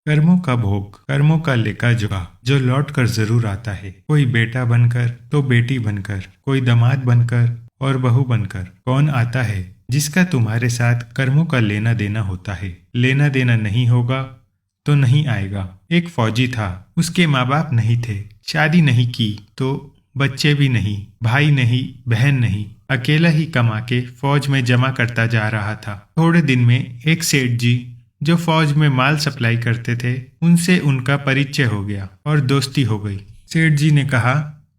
कर्मों का भोग, कर्मों का लेखा जोखा जो लौट कर जरूर आता है। कोई बेटा बनकर तो बेटी बनकर, कोई दामाद बनकर और बहू बनकर। कौन आता है जिसका तुम्हारे साथ कर्मों का लेना देना होता है। लेना देना नहीं होगा तो नहीं आएगा। एक फौजी था, उसके माँ बाप नहीं थे, शादी नहीं की तो बच्चे भी नहीं, भाई नहीं, बहन नहीं, अकेला ही कमा के फौज में जमा करता जा रहा था। थोड़े दिन में एक सेठ जी जो फौज में माल सप्लाई करते थे, उनसे उनका परिचय हो गया और दोस्ती हो गई। सेठ जी ने कहा,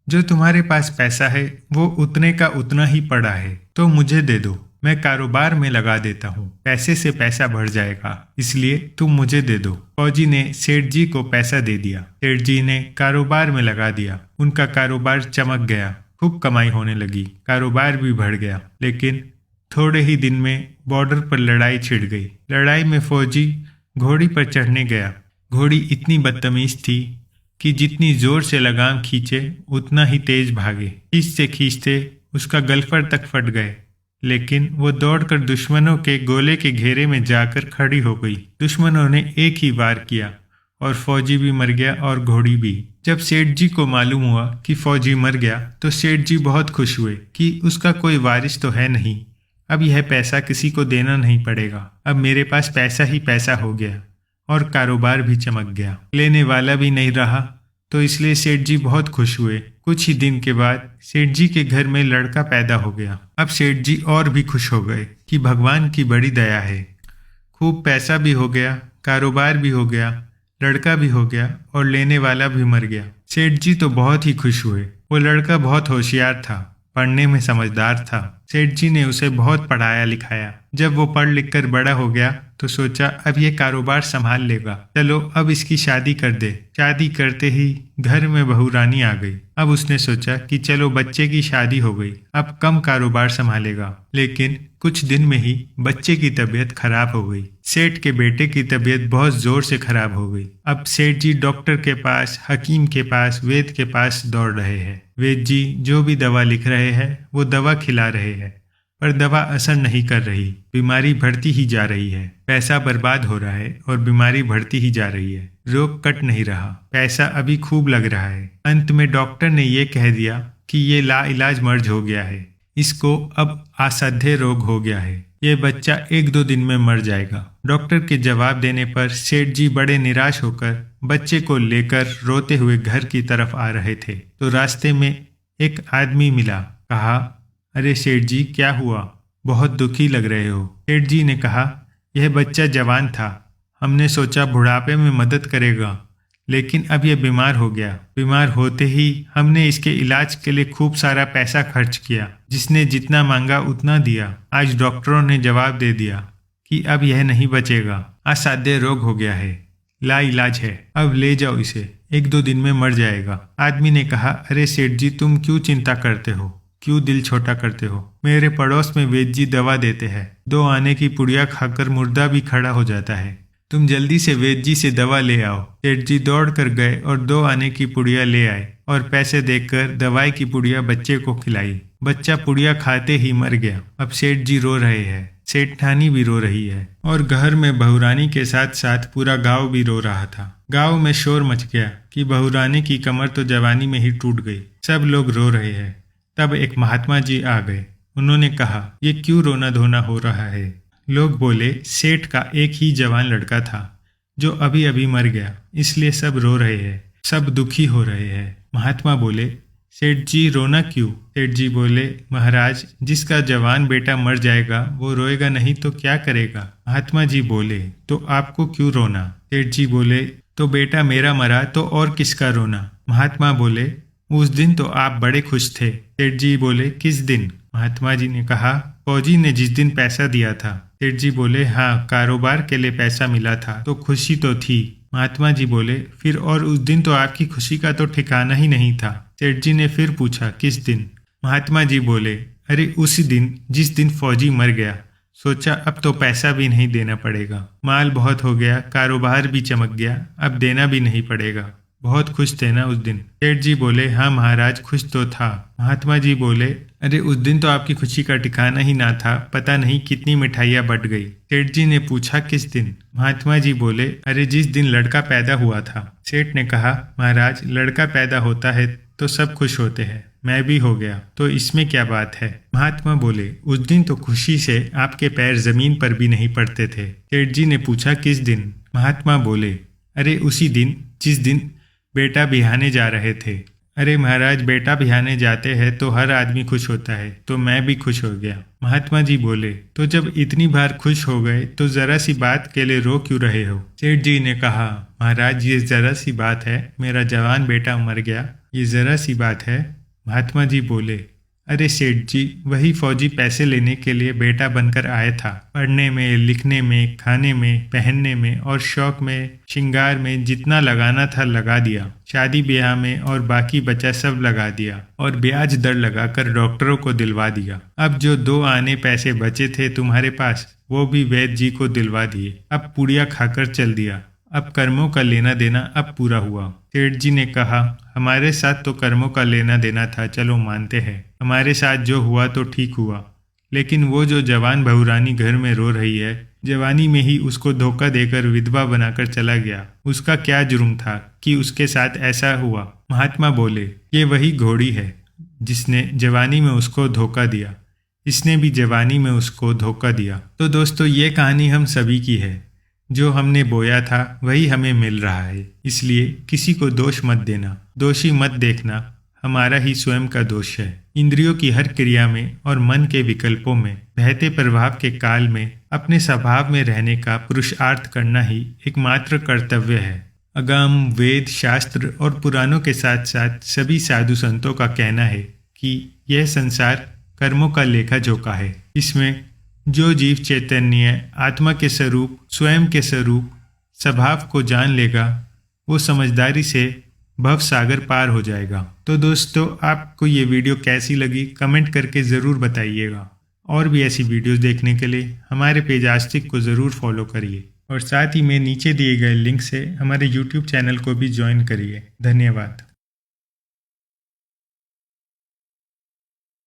जो तुम्हारे पास पैसा है वो उतने का उतना ही पड़ा है, तो मुझे दे दो, मैं कारोबार में लगा देता हूँ, पैसे से पैसा बढ़ जाएगा, इसलिए तुम मुझे दे दो। फौजी ने सेठ जी को पैसा दे दिया। सेठ जी ने कारोबार में लगा दिया। उनका कारोबार चमक गया, खूब कमाई होने लगी, कारोबार भी बढ़ गया। लेकिन थोड़े ही दिन में बॉर्डर पर लड़ाई छिड़ गई। लड़ाई में फौजी घोड़ी पर चढ़ने गया। घोड़ी इतनी बदतमीज थी कि जितनी जोर से लगाम खींचे उतना ही तेज भागे। खींचते खींचते उसका गलफर तक फट गए, लेकिन वो दौड़कर दुश्मनों के गोले के घेरे में जाकर खड़ी हो गई। दुश्मनों ने एक ही वार किया और फौजी भी मर गया और घोड़ी भी। जब सेठ जी को मालूम हुआ कि फौजी मर गया तो सेठ जी बहुत खुश हुए कि उसका कोई वारिस तो है नहीं, अब यह पैसा किसी को देना नहीं पड़ेगा, अब मेरे पास पैसा ही पैसा हो गया और कारोबार भी चमक गया। लेने वाला भी नहीं रहा, तो इसलिए सेठ जी बहुत खुश हुए। कुछ ही दिन के बाद सेठ जी के घर में लड़का पैदा हो गया। अब सेठ जी और भी खुश हो गए कि भगवान की बड़ी दया है। खूब पैसा भी हो गया, कारोबार भी हो गया, लड़का भी हो गया और लेने वाला भी मर गया। सेठ जी तो बहुत ही खुश हुए। वो लड़का बहुत होशियार था, पढ़ने में समझदार था। सेठ जी ने उसे बहुत पढ़ाया लिखाया। जब वो पढ़ लिख कर बड़ा हो गया तो सोचा अब ये कारोबार संभाल लेगा, चलो अब इसकी शादी कर दे। शादी करते ही घर में बहू रानी आ गई। अब उसने सोचा कि चलो बच्चे की शादी हो गई, अब कम कारोबार संभालेगा। लेकिन कुछ दिन में ही बच्चे की तबीयत खराब हो गई। सेठ के बेटे की तबीयत बहुत जोर से खराब हो गई। अब सेठ जी डॉक्टर के पास, हकीम के पास, वैद्य के पास दौड़ रहे हैं। वैद्य जी जो भी दवा लिख रहे हैं वो दवा खिला रहे हैं, पर दवा असर नहीं कर रही। बीमारी बढ़ती ही जा रही है, पैसा बर्बाद हो रहा है और बीमारी बढ़ती ही जा रही है। रोग कट नहीं रहा, पैसा अभी खूब लग रहा है। अंत में डॉक्टर ने ये कह दिया कि ये लाइलाज मर्ज हो गया है, इसको अब असाध्य रोग हो गया है, ये बच्चा एक दो दिन में मर जाएगा। डॉक्टर के जवाब देने पर सेठ जी बड़े निराश होकर बच्चे को लेकर रोते हुए घर की तरफ आ रहे थे, तो रास्ते में एक आदमी मिला। कहा, अरे सेठ जी क्या हुआ, बहुत दुखी लग रहे हो। सेठ जी ने कहा, यह बच्चा जवान था, हमने सोचा बुढ़ापे में मदद करेगा, लेकिन अब यह बीमार हो गया। बीमार होते ही हमने इसके इलाज के लिए खूब सारा पैसा खर्च किया, जिसने जितना मांगा उतना दिया। आज डॉक्टरों ने जवाब दे दिया कि अब यह नहीं बचेगा, असाध्य रोग हो गया है, लाइलाज है, अब ले जाओ इसे, एक दो दिन में मर जाएगा। आदमी ने कहा, अरे सेठ जी तुम क्यों चिंता करते हो, क्यों दिल छोटा करते हो। मेरे पड़ोस में वैद्य जी दवा देते हैं, 2 आने की पुड़िया खाकर मुर्दा भी खड़ा हो जाता है, तुम जल्दी से वैद्य जी से दवा ले आओ। सेठ जी दौड़ कर गए और 2 आने की पुड़िया ले आए और पैसे देकर दवाई की पुड़िया बच्चे को खिलाई। बच्चा पुड़िया खाते ही मर गया। अब सेठ जी रो रहे हैं, सेठानी भी रो रही है और घर में बहुरानी के साथ साथ पूरा गांव भी रो रहा था। गांव में शोर मच गया कि बहुरानी की कमर तो जवानी में ही टूट गई। सब लोग रो रहे हैं। तब एक महात्मा जी आ गए। उन्होंने कहा, ये क्यों रोना धोना हो रहा है। लोग बोले, सेठ का एक ही जवान लड़का था जो अभी अभी मर गया, इसलिए सब रो रहे हैं, सब दुखी हो रहे हैं। महात्मा बोले, सेठ जी रोना क्यों। सेठ जी बोले, महाराज जिसका जवान बेटा मर जाएगा वो रोएगा नहीं तो क्या करेगा। महात्मा जी बोले, तो आपको क्यों रोना। सेठ जी बोले, तो बेटा मेरा मरा तो और किसका रोना। महात्मा बोले, उस दिन तो आप बड़े खुश थे। सेठ जी बोले, किस दिन। महात्मा जी ने कहा, फौजी ने जिस दिन पैसा दिया था। सेठ जी बोले, हाँ कारोबार के लिए पैसा मिला था तो खुशी तो थी। महात्मा जी बोले, फिर और उस दिन तो आपकी खुशी का तो ठिकाना ही नहीं था। सेठ जी ने फिर पूछा, किस दिन। महात्मा जी बोले, अरे उसी दिन जिस दिन फौजी मर गया। सोचा अब तो पैसा भी नहीं देना पड़ेगा, माल बहुत हो गया, कारोबार भी चमक गया, अब देना भी नहीं पड़ेगा। बहुत खुश थे ना उस दिन। सेठ जी बोले, हाँ महाराज खुश तो था। महात्मा जी बोले, अरे उस दिन तो आपकी खुशी का ठिकाना ही ना था, पता नहीं कितनी मिठाइयाँ बट गई। सेठ जी ने पूछा किस दिन? महात्मा जी बोले अरे जिस दिन लड़का पैदा हुआ था। सेठ ने कहा महाराज लड़का पैदा होता है तो सब खुश होते हैं, मैं भी हो गया तो इसमें क्या बात है? महात्मा बोले उस दिन तो खुशी से आपके पैर जमीन पर भी नहीं पड़ते थे। सेठ जी ने पूछा किस दिन? महात्मा बोले अरे उसी दिन जिस दिन बेटा बिहाने जा रहे थे। अरे महाराज बेटा बिहाने जाते हैं तो हर आदमी खुश होता है, तो मैं भी खुश हो गया। महात्मा जी बोले तो जब इतनी बार खुश हो गए तो जरा सी बात के लिए रो क्यों रहे हो? सेठ जी ने कहा महाराज ये जरा सी बात है, मेरा जवान बेटा मर गया, ये जरा सी बात है। महात्मा जी बोले अरे सेठ जी वही फौजी पैसे लेने के लिए बेटा बनकर आया था, पढ़ने में लिखने में खाने में पहनने में और शौक में श्रृंगार में जितना लगाना था लगा दिया, शादी ब्याह में और बाकी बचा सब लगा दिया और ब्याज दर लगाकर डॉक्टरों को दिलवा दिया। अब जो 2 आने पैसे बचे थे तुम्हारे पास वो भी वैद्य जी को दिलवा दिए, अब पुड़िया खाकर चल दिया। अब कर्मों का लेना देना अब पूरा हुआ। सेठ जी ने कहा हमारे साथ तो कर्मों का लेना देना था, चलो मानते हैं, हमारे साथ जो हुआ तो ठीक हुआ, लेकिन वो जो जवान बहुरानी घर में रो रही है, जवानी में ही उसको धोखा देकर विधवा बनाकर चला गया, उसका क्या जुर्म था कि उसके साथ ऐसा हुआ? महात्मा बोले ये वही घोड़ी है जिसने जवानी में उसको धोखा दिया, इसने भी जवानी में उसको धोखा दिया। तो दोस्तों ये कहानी हम सभी की है, जो हमने बोया था वही हमें मिल रहा है, इसलिए किसी को दोष मत देना, दोषी मत देखना, हमारा ही स्वयं का दोष है। इंद्रियों की हर क्रिया में और मन के विकल्पों में बहते प्रभाव के काल में अपने स्वभाव में रहने का पुरुषार्थ करना ही एकमात्र कर्तव्य है। अगम वेद शास्त्र और पुराणों के साथ साथ सभी साधु संतों का कहना है कि यह संसार कर्मों का लेखा जोखा है। इसमें जो जीव चैतन्य आत्मा के स्वरूप स्वयं के स्वरूप स्वभाव को जान लेगा वो समझदारी से भव सागर पार हो जाएगा। तो दोस्तों आपको ये वीडियो कैसी लगी कमेंट करके ज़रूर बताइएगा, और भी ऐसी वीडियोस देखने के लिए हमारे पेज आस्तिक को ज़रूर फॉलो करिए और साथ ही में नीचे दिए गए लिंक से हमारे YouTube चैनल को भी ज्वाइन करिए। धन्यवाद।